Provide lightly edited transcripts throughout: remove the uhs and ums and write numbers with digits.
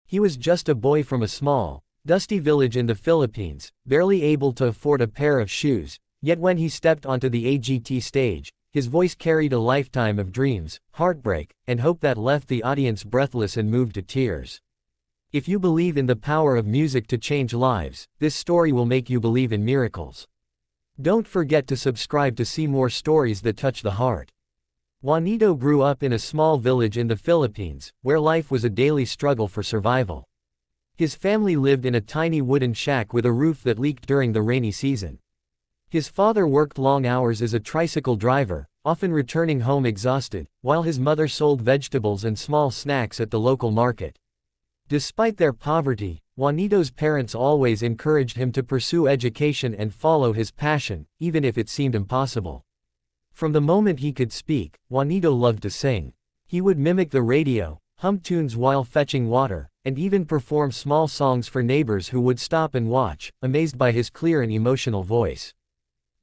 He was just a boy from a small, dusty village in the Philippines, barely able to afford a pair of shoes, yet when he stepped onto the AGT stage, his voice carried a lifetime of dreams, heartbreak, and hope that left the audience breathless and moved to tears. If you believe in the power of music to change lives, this story will make you believe in miracles. Don't forget to subscribe to see more stories that touch the heart. Juanito grew up in a small village in the Philippines, where life was a daily struggle for survival. His family lived in a tiny wooden shack with a roof that leaked during the rainy season. His father worked long hours as a tricycle driver, often returning home exhausted, while his mother sold vegetables and small snacks at the local market. Despite their poverty, Juanito's parents always encouraged him to pursue education and follow his passion, even if it seemed impossible. From the moment he could speak, Juanito loved to sing. He would mimic the radio, hum tunes while fetching water, and even perform small songs for neighbors who would stop and watch, amazed by his clear and emotional voice.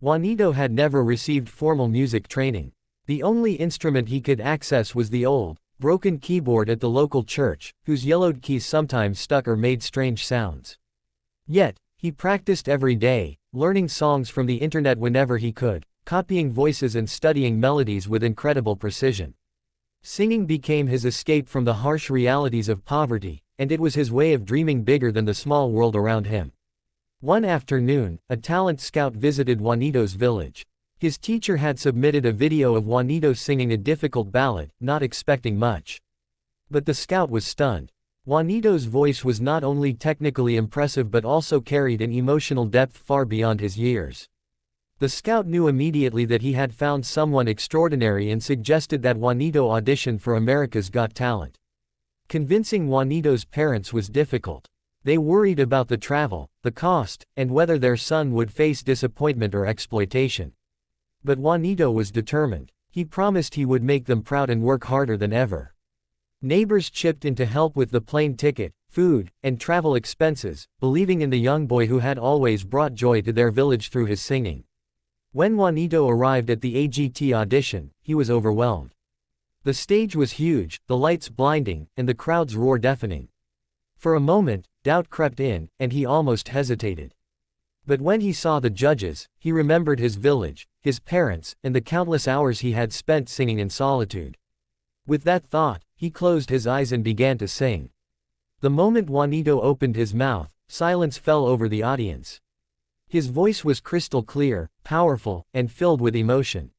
Juanito had never received formal music training. The only instrument he could access was the old, broken keyboard at the local church, whose yellowed keys sometimes stuck or made strange sounds. Yet, he practiced every day, learning songs from the internet whenever he could, copying voices and studying melodies with incredible precision. Singing became his escape from the harsh realities of poverty, and it was his way of dreaming bigger than the small world around him. One afternoon, a talent scout visited Juanito's village. His teacher had submitted a video of Juanito singing a difficult ballad, not expecting much. But the scout was stunned. Juanito's voice was not only technically impressive but also carried an emotional depth far beyond his years. The scout knew immediately that he had found someone extraordinary and suggested that Juanito audition for America's Got Talent. Convincing Juanito's parents was difficult. They worried about the travel, the cost, and whether their son would face disappointment or exploitation. But Juanito was determined. He promised he would make them proud and work harder than ever. Neighbors chipped in to help with the plane ticket, food, and travel expenses, believing in the young boy who had always brought joy to their village through his singing. When Juanito arrived at the AGT audition, he was overwhelmed. The stage was huge, the lights blinding, and the crowd's roar deafening. For a moment, doubt crept in, and he almost hesitated. But when he saw the judges, he remembered his village, his parents, and the countless hours he had spent singing in solitude. With that thought, he closed his eyes and began to sing. The moment Juanito opened his mouth, silence fell over the audience. His voice was crystal clear, powerful, and filled with emotion.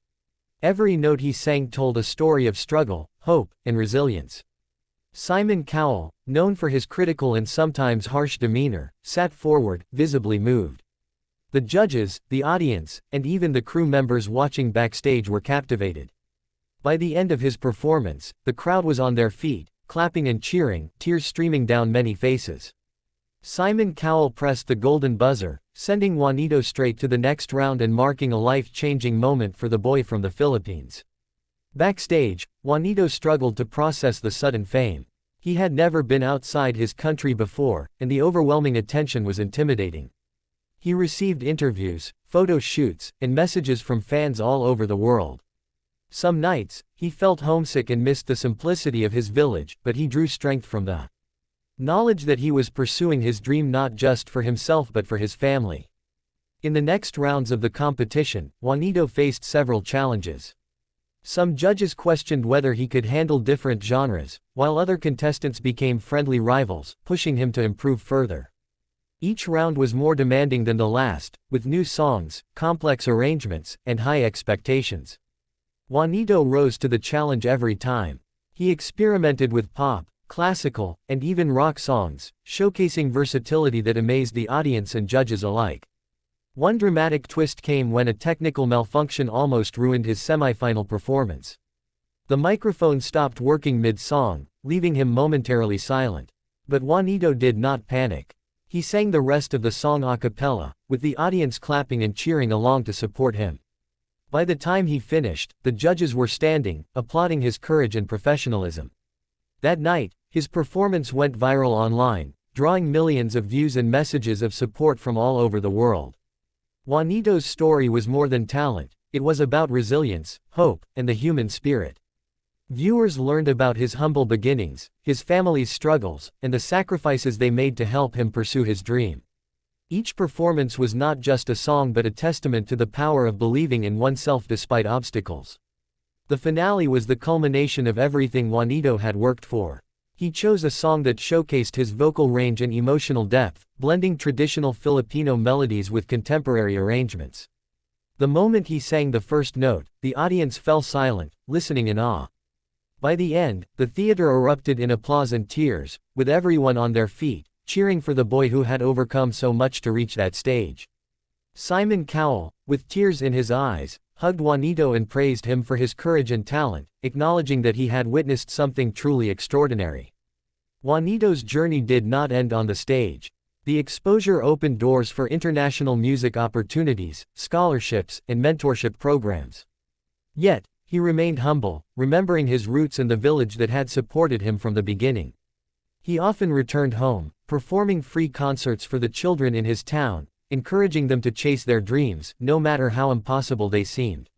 Every note he sang told a story of struggle, hope, and resilience. Simon Cowell, known for his critical and sometimes harsh demeanor, sat forward, visibly moved. The judges, the audience, and even the crew members watching backstage were captivated. By the end of his performance, the crowd was on their feet, clapping and cheering, tears streaming down many faces. Simon Cowell pressed the golden buzzer, sending Juanito straight to the next round and marking a life-changing moment for the boy from the Philippines. Backstage, Juanito struggled to process the sudden fame. He had never been outside his country before, and the overwhelming attention was intimidating. He received interviews, photo shoots, and messages from fans all over the world. Some nights, he felt homesick and missed the simplicity of his village, but he drew strength from the knowledge that he was pursuing his dream not just for himself but for his family. In the next rounds of the competition, Juanito faced several challenges. Some judges questioned whether he could handle different genres, while other contestants became friendly rivals, pushing him to improve further. Each round was more demanding than the last, with new songs, complex arrangements, and high expectations. Juanito rose to the challenge every time. He experimented with pop, classical, and even rock songs, showcasing versatility that amazed the audience and judges alike. One dramatic twist came when a technical malfunction almost ruined his semifinal performance. The microphone stopped working mid-song, leaving him momentarily silent. But Juanito did not panic. He sang the rest of the song a cappella, with the audience clapping and cheering along to support him. By the time he finished, the judges were standing, applauding his courage and professionalism. That night, his performance went viral online, drawing millions of views and messages of support from all over the world. Juanito's story was more than talent, it was about resilience, hope, and the human spirit. Viewers learned about his humble beginnings, his family's struggles, and the sacrifices they made to help him pursue his dream. Each performance was not just a song but a testament to the power of believing in oneself despite obstacles. The finale was the culmination of everything Juanito had worked for. He chose a song that showcased his vocal range and emotional depth, blending traditional Filipino melodies with contemporary arrangements. The moment he sang the first note, the audience fell silent, listening in awe. By the end, the theater erupted in applause and tears, with everyone on their feet, cheering for the boy who had overcome so much to reach that stage. Simon Cowell, with tears in his eyes, hugged Juanito and praised him for his courage and talent, acknowledging that he had witnessed something truly extraordinary. Juanito's journey did not end on the stage. The exposure opened doors for international music opportunities, scholarships, and mentorship programs. Yet, he remained humble, remembering his roots and the village that had supported him from the beginning. He often returned home, performing free concerts for the children in his town, encouraging them to chase their dreams, no matter how impossible they seemed.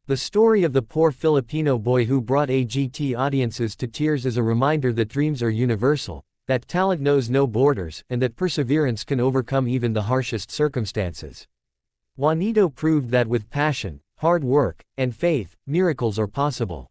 The story of the poor Filipino boy who brought AGT audiences to tears is a reminder that dreams are universal, that talent knows no borders, and that perseverance can overcome even the harshest circumstances. Juanito proved that with passion, hard work, and faith, miracles are possible.